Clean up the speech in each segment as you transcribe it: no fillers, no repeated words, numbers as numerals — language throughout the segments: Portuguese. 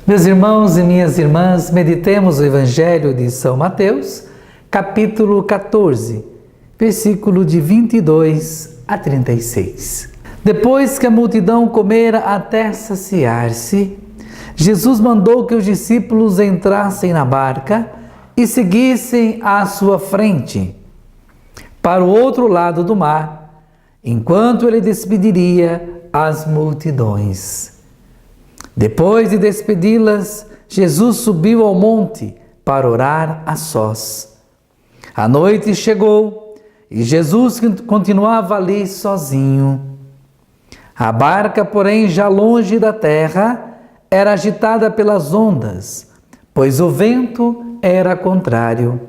Meus irmãos e minhas irmãs, meditemos o Evangelho de São Mateus, capítulo 14, versículo de 22 a 36. Depois que a multidão comera até saciar-se, Jesus mandou que os discípulos entrassem na barca e seguissem à sua frente, para o outro lado do mar, enquanto ele despediria as multidões. Depois de despedi-las, Jesus subiu ao monte para orar a sós. A noite chegou e Jesus continuava ali sozinho. A barca, porém, já longe da terra, era agitada pelas ondas, pois o vento era contrário.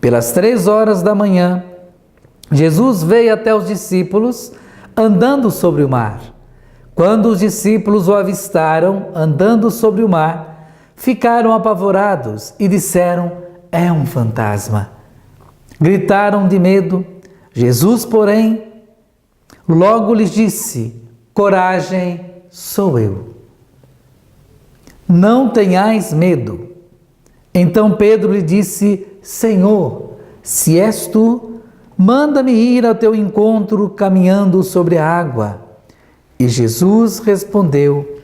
Pelas 3 horas da manhã, Jesus veio até os discípulos andando sobre o mar. Quando os discípulos o avistaram andando sobre o mar, ficaram apavorados e disseram: "É um fantasma." Gritaram de medo. Jesus, porém, logo lhes disse: "Coragem, sou eu. Não tenhais medo." Então Pedro lhe disse: "Senhor, se és tu, manda-me ir ao teu encontro caminhando sobre a água." E Jesus respondeu: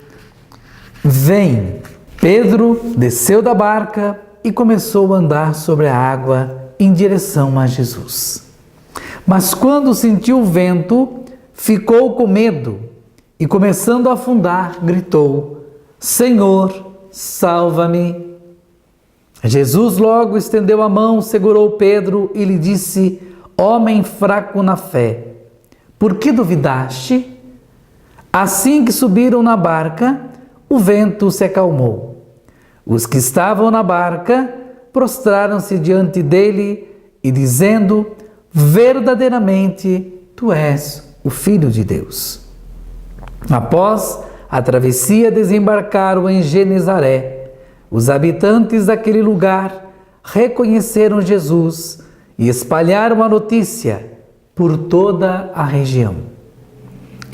"Vem." Pedro desceu da barca e começou a andar sobre a água em direção a Jesus. Mas quando sentiu o vento, ficou com medo e, começando a afundar, gritou: "Senhor, salva-me." Jesus logo estendeu a mão, segurou Pedro e lhe disse: "Homem fraco na fé, por que duvidaste?" Assim que subiram na barca, o vento se acalmou. Os que estavam na barca prostraram-se diante dele e dizendo: "Verdadeiramente, tu és o Filho de Deus." Após a travessia, desembarcaram em Genezaré. Os habitantes daquele lugar reconheceram Jesus e espalharam a notícia por toda a região.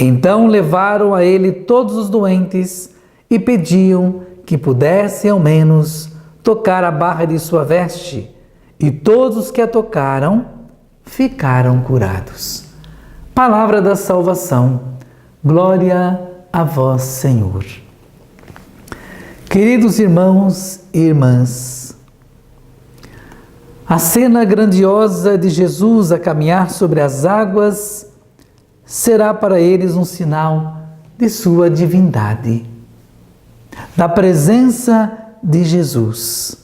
Então levaram a ele todos os doentes e pediam que pudessem ao menos tocar a barra de sua veste, e todos os que a tocaram ficaram curados. Palavra da salvação. Glória a vós, Senhor. Queridos irmãos e irmãs, a cena grandiosa de Jesus a caminhar sobre as águas será para eles um sinal de sua divindade, da presença de Jesus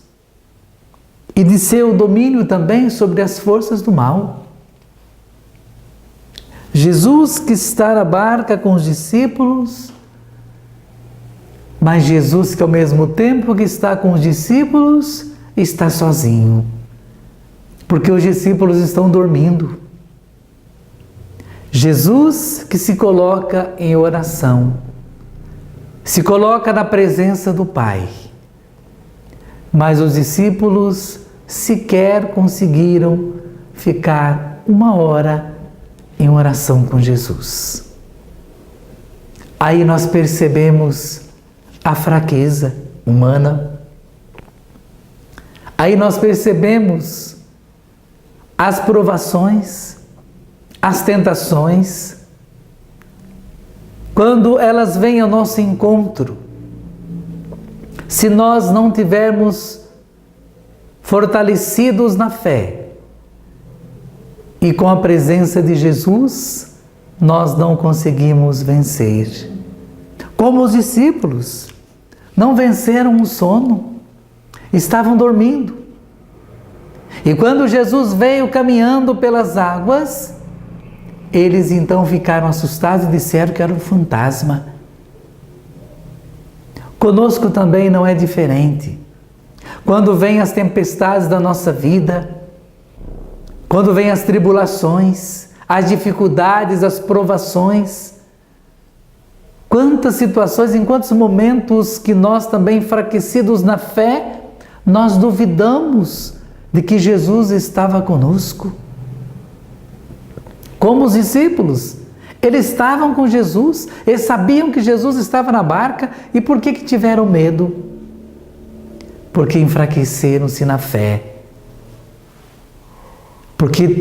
e de seu domínio também sobre as forças do mal. Jesus que está na barca com os discípulos, mas Jesus que ao mesmo tempo que está com os discípulos, está sozinho, porque os discípulos estão dormindo. Jesus que se coloca em oração, se coloca na presença do Pai, mas os discípulos sequer conseguiram ficar 1 hora em oração com Jesus. Aí nós percebemos a fraqueza humana, aí nós percebemos as provações, as tentações, quando elas vêm ao nosso encontro, se nós não tivermos fortalecidos na fé e com a presença de Jesus, nós não conseguimos vencer. Como os discípulos não venceram o sono, estavam dormindo. E quando Jesus veio caminhando pelas águas, eles então ficaram assustados e disseram que era um fantasma. Conosco também não é diferente. Quando vêm as tempestades da nossa vida, quando vêm as tribulações, as dificuldades, as provações, quantas situações, em quantos momentos que nós também enfraquecidos na fé, nós duvidamos de que Jesus estava conosco. Como os discípulos, Eles estavam com Jesus, eles sabiam que Jesus estava na barca, e por que tiveram medo? Porque enfraqueceram-se na fé. Porque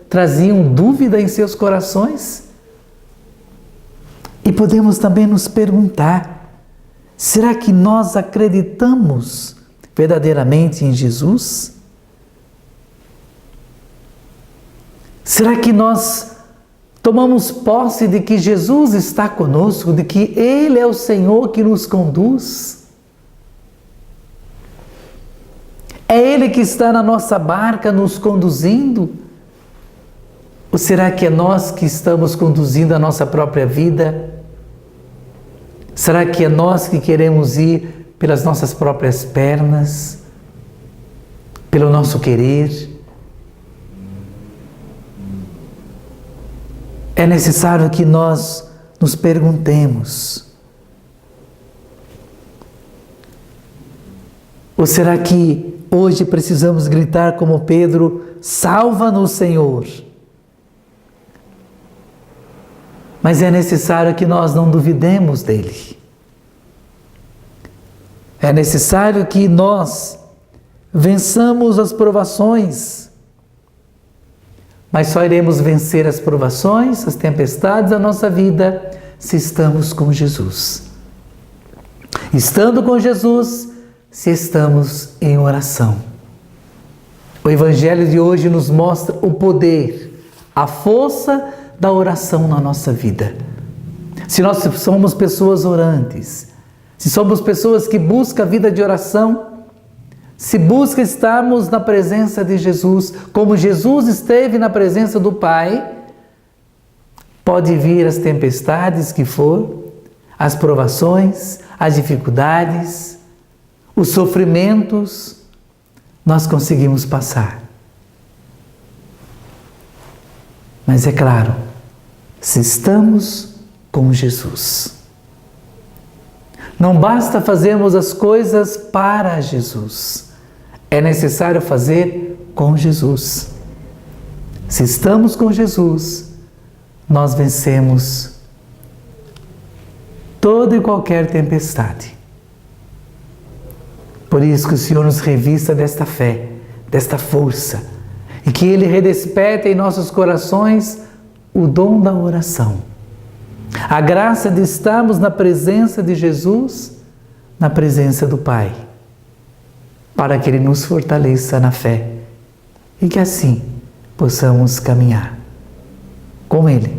traziam dúvida em seus corações. E podemos também nos perguntar: será que nós acreditamos verdadeiramente em Jesus? Será que nós tomamos posse de que Jesus está conosco, de que Ele é o Senhor que nos conduz? É Ele que está na nossa barca nos conduzindo? Ou será que é nós que estamos conduzindo a nossa própria vida? Será que é nós que queremos ir pelas nossas próprias pernas? Pelo nosso querer? É necessário que nós nos perguntemos: ou será que hoje precisamos gritar como Pedro: salva-nos, Senhor? Mas é necessário que nós não duvidemos dele. É necessário que nós vençamos as provações. Mas só iremos vencer as provações, as tempestades da nossa vida, se estamos com Jesus. Estando com Jesus, se estamos em oração. O Evangelho de hoje nos mostra o poder, a força da oração na nossa vida. Se nós somos pessoas orantes, se somos pessoas que buscam a vida de oração, se busca estarmos na presença de Jesus, como Jesus esteve na presença do Pai, pode vir as tempestades que for, as provações, as dificuldades, os sofrimentos, nós conseguimos passar. Mas é claro, se estamos com Jesus. Não basta fazermos as coisas para Jesus. É necessário fazer com Jesus. Se estamos com Jesus, nós vencemos toda e qualquer tempestade. Por isso que o Senhor nos revista desta fé, desta força, e que Ele redesperte em nossos corações o dom da oração. A graça de estarmos na presença de Jesus, na presença do Pai, para que Ele nos fortaleça na fé e que assim possamos caminhar com Ele,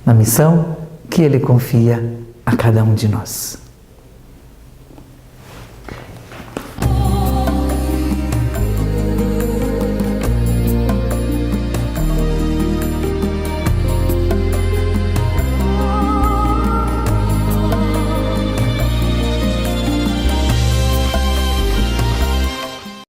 na missão que Ele confia a cada um de nós.